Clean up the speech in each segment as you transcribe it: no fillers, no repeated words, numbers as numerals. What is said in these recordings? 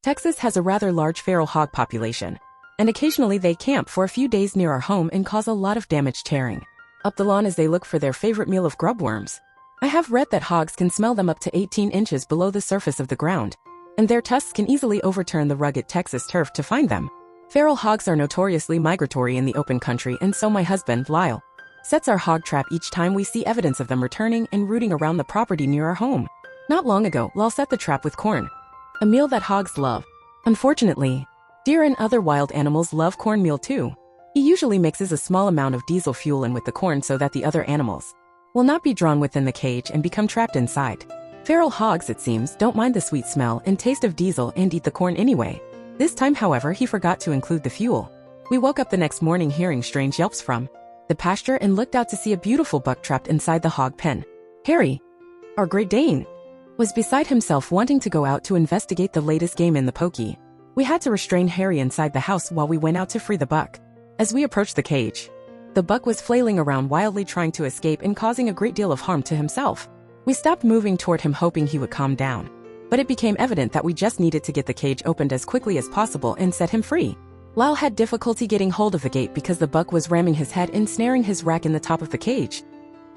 Texas has a rather large feral hog population, and occasionally they camp for a few days near our home and cause a lot of damage tearing up the lawn as they look for their favorite meal of grubworms. I have read that hogs can smell them up to 18 inches below the surface of the ground, and their tusks can easily overturn the rugged Texas turf to find them. Feral hogs are notoriously migratory in the open country, and so my husband, Lyle, sets our hog trap each time we see evidence of them returning and rooting around the property near our home. Not long ago, Lyle set the trap with corn, a meal that hogs love. Unfortunately, deer and other wild animals love cornmeal too. He usually mixes a small amount of diesel fuel in with the corn so that the other animals will not be drawn within the cage and become trapped inside. Feral hogs, it seems, don't mind the sweet smell and taste of diesel and eat the corn anyway. This time, however, he forgot to include the fuel. We woke up the next morning hearing strange yelps from the pasture and looked out to see a beautiful buck trapped inside the hog pen. Harry, our Great Dane, was beside himself, wanting to go out to investigate the latest game in the pokey. We had to restrain Harry inside the house while we went out to free the buck. As we approached the cage, the buck was flailing around wildly, trying to escape and causing a great deal of harm to himself. We stopped moving toward him, hoping he would calm down, but it became evident that we just needed to get the cage opened as quickly as possible and set him free. Lyle had difficulty getting hold of the gate because the buck was ramming his head and snaring his rack in the top of the cage,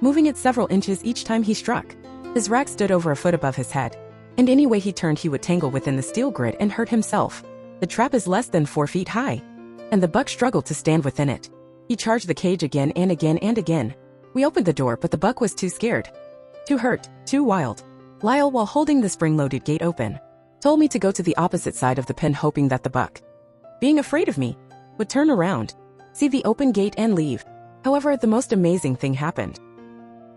moving it several inches each time he struck. His rack stood over a foot above his head, and any way he turned he would tangle within the steel grid and hurt himself. The trap is less than 4 feet high, and the buck struggled to stand within it. He charged the cage again and again and again. We opened the door, but the buck was too scared, too hurt, too wild. Lyle, while holding the spring-loaded gate open, told me to go to the opposite side of the pen, hoping that the buck, being afraid of me, would turn around, see the open gate and leave. However, the most amazing thing happened.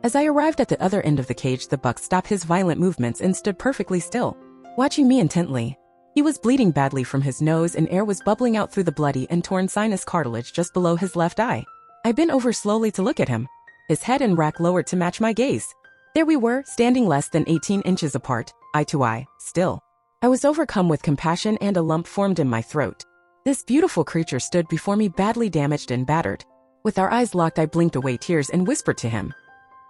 As I arrived at the other end of the cage, the buck stopped his violent movements and stood perfectly still, watching me intently. He was bleeding badly from his nose, and air was bubbling out through the bloody and torn sinus cartilage just below his left eye. I bent over slowly to look at him, his head and rack lowered to match my gaze. There we were, standing less than 18 inches apart, eye to eye, still. I was overcome with compassion, and a lump formed in my throat. This beautiful creature stood before me, badly damaged and battered. With our eyes locked, I blinked away tears and whispered to him,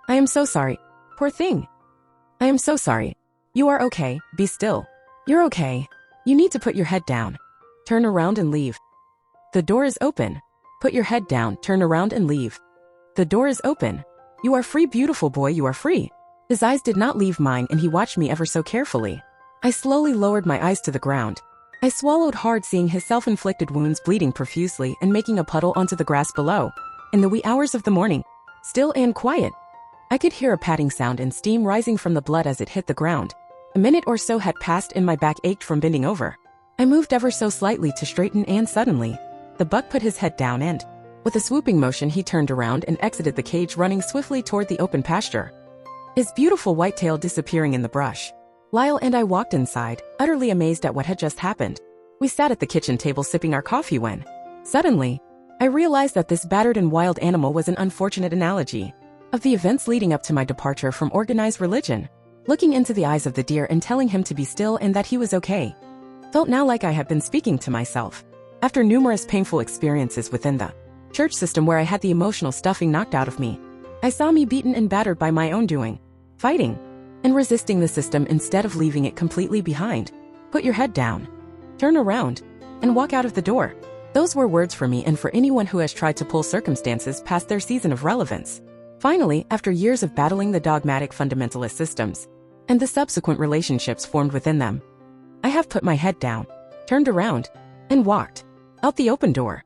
"I am so sorry. Poor thing. I am so sorry. You are okay, be still. You're okay. You need to put your head down. Turn around and leave. The door is open. Put your head down, turn around and leave. The door is open. You are free, beautiful boy, you are free." His eyes did not leave mine, and he watched me ever so carefully. I slowly lowered my eyes to the ground. I swallowed hard, seeing his self-inflicted wounds bleeding profusely and making a puddle onto the grass below. In the wee hours of the morning, still and quiet, I could hear a patting sound and steam rising from the blood as it hit the ground. A minute or so had passed, and my back ached from bending over. I moved ever so slightly to straighten, and suddenly, the buck put his head down and, with a swooping motion, he turned around and exited the cage, running swiftly toward the open pasture, his beautiful white tail disappearing in the brush. Lyle and I walked inside, utterly amazed at what had just happened. We sat at the kitchen table sipping our coffee when, suddenly, I realized that this battered and wild animal was an unfortunate analogy of the events leading up to my departure from organized religion. Looking into the eyes of the deer and telling him to be still and that he was okay, felt now like I had been speaking to myself. After numerous painful experiences within the church system where I had the emotional stuffing knocked out of me, I saw me beaten and battered by my own doing, fighting and resisting the system instead of leaving it completely behind. Put your head down, turn around, and walk out of the door. Those were words for me and for anyone who has tried to pull circumstances past their season of relevance. Finally, after years of battling the dogmatic fundamentalist systems and the subsequent relationships formed within them, I have put my head down, turned around, and walked out the open door.